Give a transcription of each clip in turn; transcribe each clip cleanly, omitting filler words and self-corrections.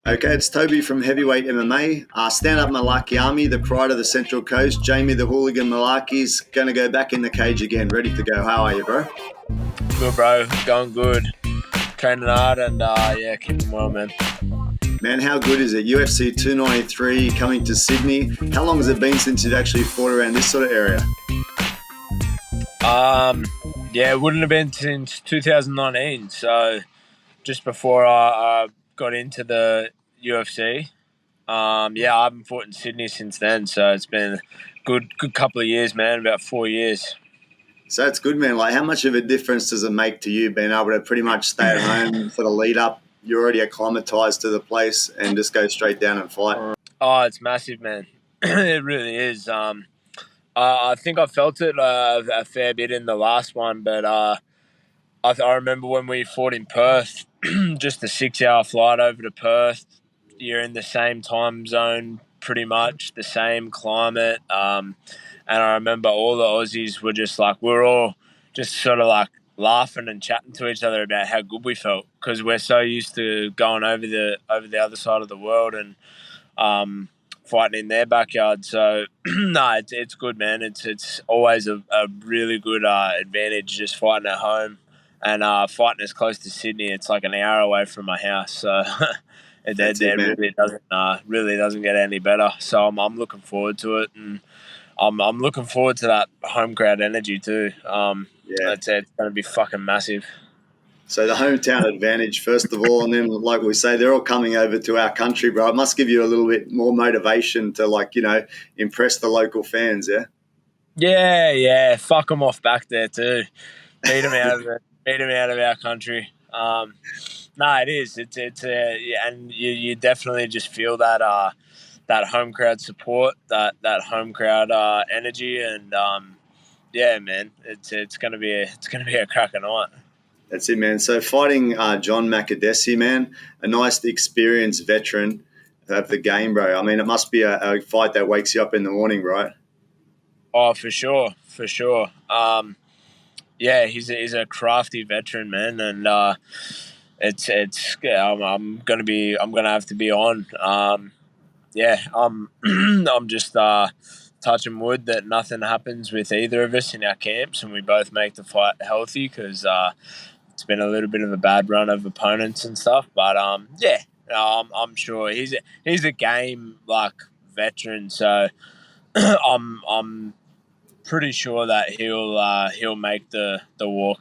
Okay, it's Toby from Heavyweight MMA. Stand-up Mullarkey Army, the pride of the Central Coast. Jamie the Hooligan Mullarkey's going to go back in the cage again, ready to go. How are you, bro? Good, bro. Going good. Training hard and, keeping well, man. Man, how good is it? UFC 293 coming to Sydney. How long has it been since you've actually fought around this sort of area? It wouldn't have been since 2019, so just before I got into the UFC. I haven't fought in Sydney since then, so it's been a good couple of years, man, about 4 years. So it's good, man. Like, how much of a difference does it make to you being able to pretty much stay at home for the lead up? You're already acclimatized to the place and just go straight down and fight. Oh, it's massive, man. It really is. I think I felt it a fair bit in the last one, but I remember when we fought in Perth, just a 6-hour flight over to Perth. You're in the same time zone, pretty much the same climate. And I remember all the Aussies were just like, we're all just sort of like laughing and chatting to each other about how good we felt, because we're so used to going over the other side of the world and fighting in their backyard. So no, it's good, man. It's always a really good advantage just fighting at home and fighting as close to Sydney. It's like an hour away from my house, so it really doesn't get any better. So I'm looking forward to it, and I'm looking forward to that home crowd energy too. It's going to be fucking massive. So the hometown advantage, first of all, and then, like we say, they're all coming over to our country, bro. It must give you a little bit more motivation to, impress the local fans, yeah? Yeah. Fuck them off back there too. Beat them out of it. Beat them out of our country. It is. And you definitely just feel that home crowd support, that home crowd energy, and man, it's gonna be a cracking night. That's it, man. So fighting John Makdessi, man, a nice, experienced veteran of the game, bro. I mean, it must be a fight that wakes you up in the morning, right? Oh, for sure. He's a crafty veteran, man, and I'm gonna have to be on. I'm I'm just touching wood that nothing happens with either of us in our camps, and we both make the fight healthy, because it's been a little bit of a bad run of opponents and stuff. But I'm sure he's a game like veteran, so I'm pretty sure that he'll make the walk,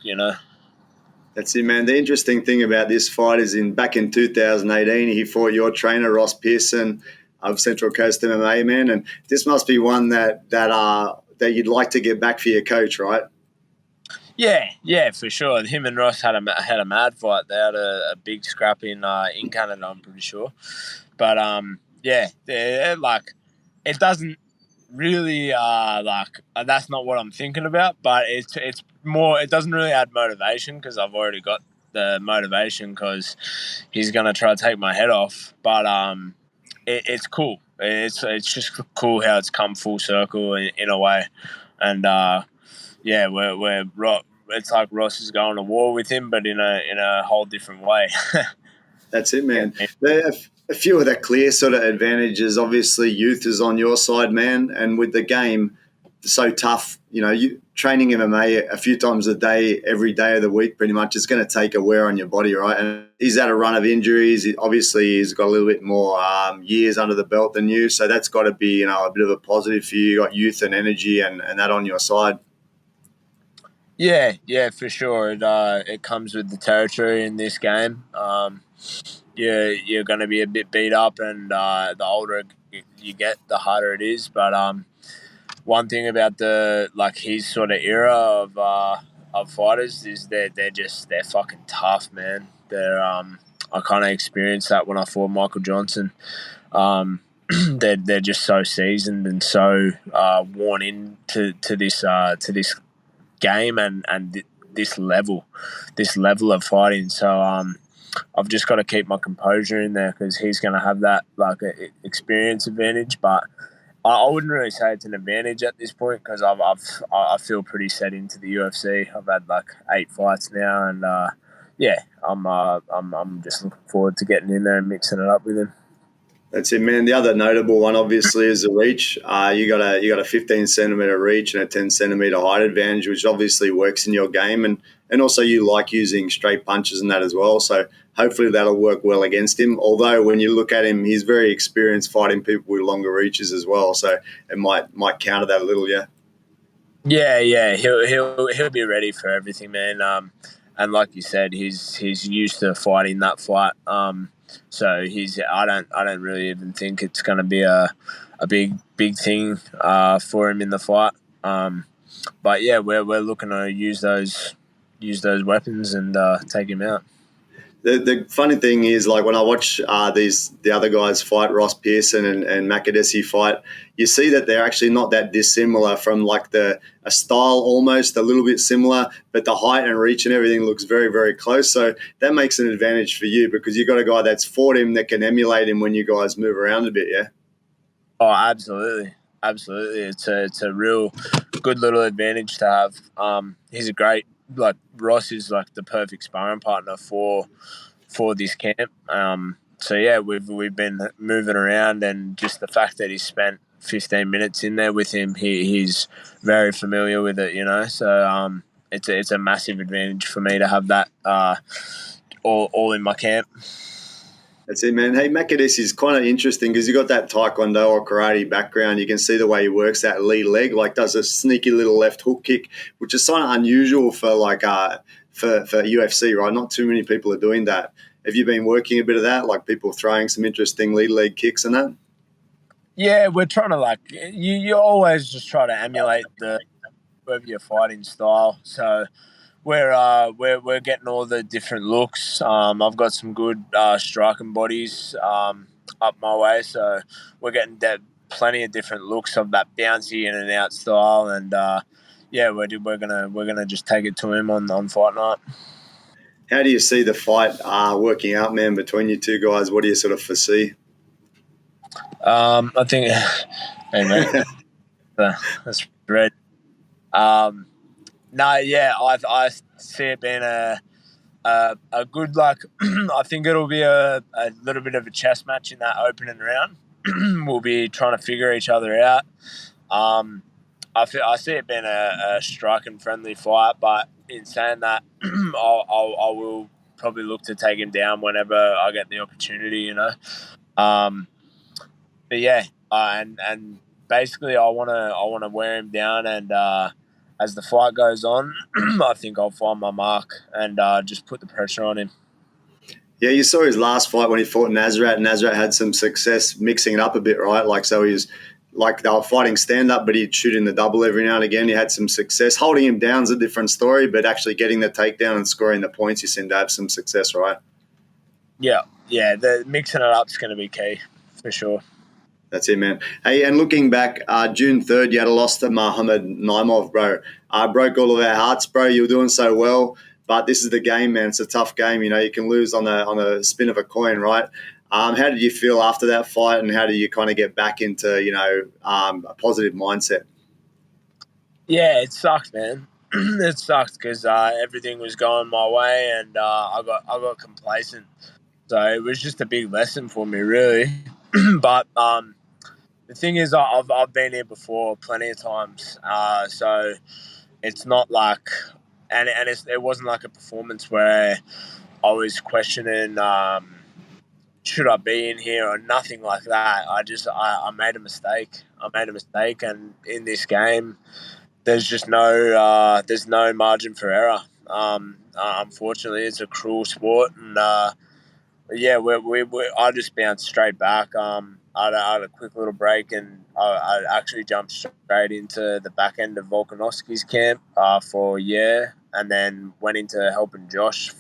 That's it, man. The interesting thing about this fight is back in 2018, he fought your trainer, Ross Pearson, of Central Coast MMA, man. And this must be one that you'd like to get back for your coach, right? Yeah, for sure. Him and Ross had a mad fight. They had a big scrap in Canada, I'm pretty sure. But it doesn't really that's not what I'm thinking about. But it's more. It doesn't really add motivation, because I've already got the motivation, because he's gonna try to take my head off. But it's cool. It's just cool how it's come full circle in a way, and it's like Ross is going to war with him, but in a whole different way. That's it, man. Yeah. A few of the clear sort of advantages, obviously, youth is on your side, man, and with the game so tough, you training MMA a few times a day, every day of the week, pretty much, is going to take a wear on your body, right? And he's had a run of injuries. Obviously, he's got a little bit more years under the belt than you, so that's got to be, a bit of a positive for you. You got youth and energy and that on your side. Yeah, for sure. It comes with the territory in this game. You're going to be a bit beat up, and the older you get, the harder it is. But one thing about his sort of era of fighters is they're fucking tough, man. I kind of experienced that when I fought Michael Johnson. They're just so seasoned and so worn in to this game and this level of fighting. So I've just got to keep my composure in there, because he's going to have that experience advantage. But I wouldn't really say it's an advantage at this point, because I feel pretty set into the UFC. I've had 8 fights now, and yeah, I'm just looking forward to getting in there and mixing it up with him. That's it, man. The other notable one, obviously, is the reach. You got a 15 centimeter reach and a 10 centimeter height advantage, which obviously works in your game, and also you like using straight punches and that as well. So hopefully that'll work well against him. Although when you look at him, he's very experienced fighting people with longer reaches as well. So it might counter that a little, yeah. Yeah, he'll be ready for everything, man. And like you said, he's used to fighting that fight. So I don't really even think it's going to be a big thing for him in the fight. But yeah, we're looking to use those weapons and take him out. The funny thing is, like when I watch the other guys fight, Ross Pearson and Makdessi fight, you see that they're actually not that dissimilar from like a style almost a little bit similar, but the height and reach and everything looks very, very close. So that makes an advantage for you because you've got a guy that's fought him that can emulate him when you guys move around a bit, yeah? Oh, absolutely. Absolutely. It's a real good little advantage to have. He's a great, like, Ross is like the perfect sparring partner for this camp. So yeah, we've been moving around, and just the fact that he spent 15 minutes in there with him, he's very familiar with it, you know. So it's a massive advantage for me to have that all in my camp. That's it, man. Hey, Makdessi is kind of interesting because you got that Taekwondo or karate background. You can see the way he works that lead leg, like does a sneaky little left hook kick, which is kind of unusual for for UFC, right? Not too many people are doing that. Have you been working a bit of that, like people throwing some interesting lead leg kicks and that? Yeah, we're trying to like you always just try to emulate the whoever your fighting style. So we're getting all the different looks. I've got some good striking bodies up my way, so we're getting plenty of different looks of that bouncy in and out style, and yeah, we're gonna just take it to him on fight night. How do you see the fight working out, man, between you two guys? What do you sort of foresee? I think, hey mate, that's red. Um, no, yeah, I see it being a good like I think it'll be a little bit of a chess match in that opening round. We'll be trying to figure each other out. Um, I see it being a striking friendly fight, but in saying that, I will probably look to take him down whenever I get the opportunity. You know, um, but yeah, and basically I wanna wear him down, and as the fight goes on, I think I'll find my mark and just put the pressure on him. Yeah, you saw his last fight when he fought Nasrat. Nasrat had some success mixing it up a bit, right? Like, so he was like they were fighting stand up, but he'd shoot in the double every now and again. He had some success. Holding him down's a different story, but actually getting the takedown and scoring the points, you seem to have some success, right? Yeah, the mixing it up's going to be key for sure. That's it, man. Hey, and looking back, June 3rd, you had a loss to Muhammad Naimov, bro. Broke all of our hearts, bro. You were doing so well, but this is the game, man. It's a tough game. You know, you can lose on a spin of a coin, right? How did you feel after that fight, and how did you kind of get back into, a positive mindset? Yeah, it sucked, man. It sucked because everything was going my way, and I got complacent. So it was just a big lesson for me, really. But the thing is, I've been here before plenty of times. So it's not like, it wasn't like a performance where I was questioning should I be in here or nothing like that. I made a mistake. I made a mistake, and in this game, there's no margin for error. Unfortunately, it's a cruel sport, and yeah, I just bounced straight back. I had a quick little break, and I actually jumped straight into the back end of Volkanovski's camp for a year, and then went into helping Josh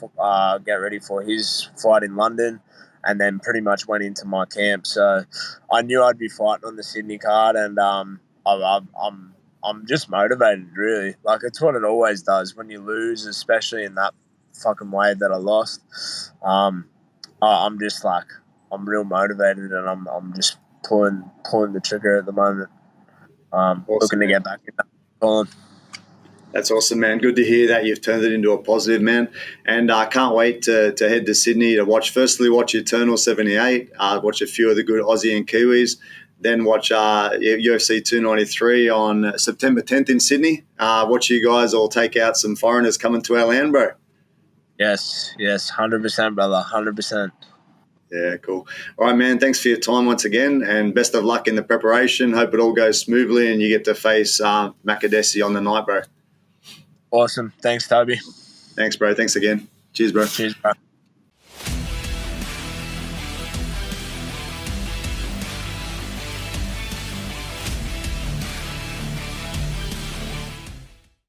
get ready for his fight in London, and then pretty much went into my camp. So I knew I'd be fighting on the Sydney card, and I'm just motivated, really. Like, it's what it always does when you lose, especially in that fucking way that I lost. I'm just like, I'm real motivated, and I'm just pulling the trigger at the moment. Looking Awesome, to man. get back in that column. That's awesome, man. Good to hear that you've turned it into a positive, man. And I can't wait to head to Sydney to watch your Eternal 78, watch a few of the good Aussie and Kiwis, then watch UFC 293 on September 10th in Sydney. Watch you guys all take out some foreigners coming to our land, bro. Yes, 100%, brother, 100%. Yeah, cool. All right, man. Thanks for your time once again, and best of luck in the preparation. Hope it all goes smoothly, and you get to face Makdessi on the night, bro. Awesome. Thanks, Toby. Thanks, bro. Thanks again. Cheers, bro. Cheers, bro.